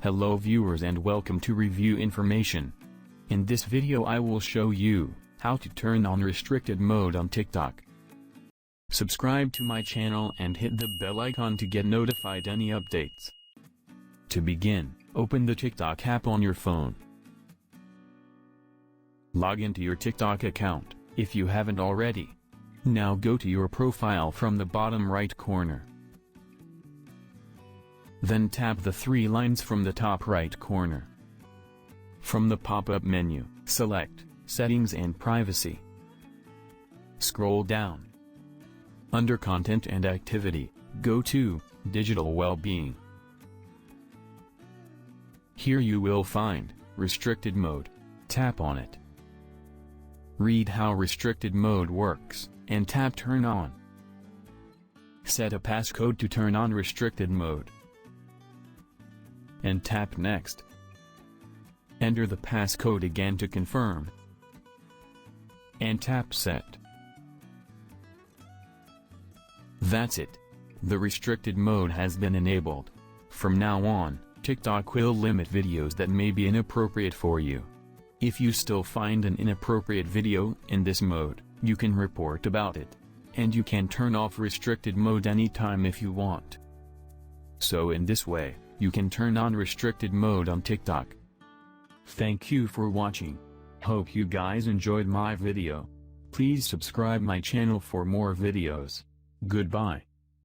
Hello viewers and welcome to Review Information. In this video I will show you how to turn on restricted mode on TikTok. Subscribe to my channel and hit the bell icon to get notified any updates. To begin, open the TikTok app on your phone. Log into your TikTok account, if you haven't already. Now go to your profile from the bottom right corner. Then tap the three lines from the top right corner. From the pop-up menu, select Settings and Privacy. Scroll down. Under Content and Activity, go to Digital Wellbeing. Here you will find Restricted Mode. Tap on it. Read how restricted mode works, and tap Turn On. Set a passcode to turn on restricted mode. And tap Next. Enter the passcode again to confirm. And tap Set. That's it. The restricted mode has been enabled. From now on, TikTok will limit videos that may be inappropriate for you. If you still find an inappropriate video in this mode, you can report about it. And you can turn off restricted mode anytime if you want. So in this way, you can turn on restricted mode on TikTok. Thank you for watching. Hope you guys enjoyed my video. Please subscribe my channel for more videos. Goodbye.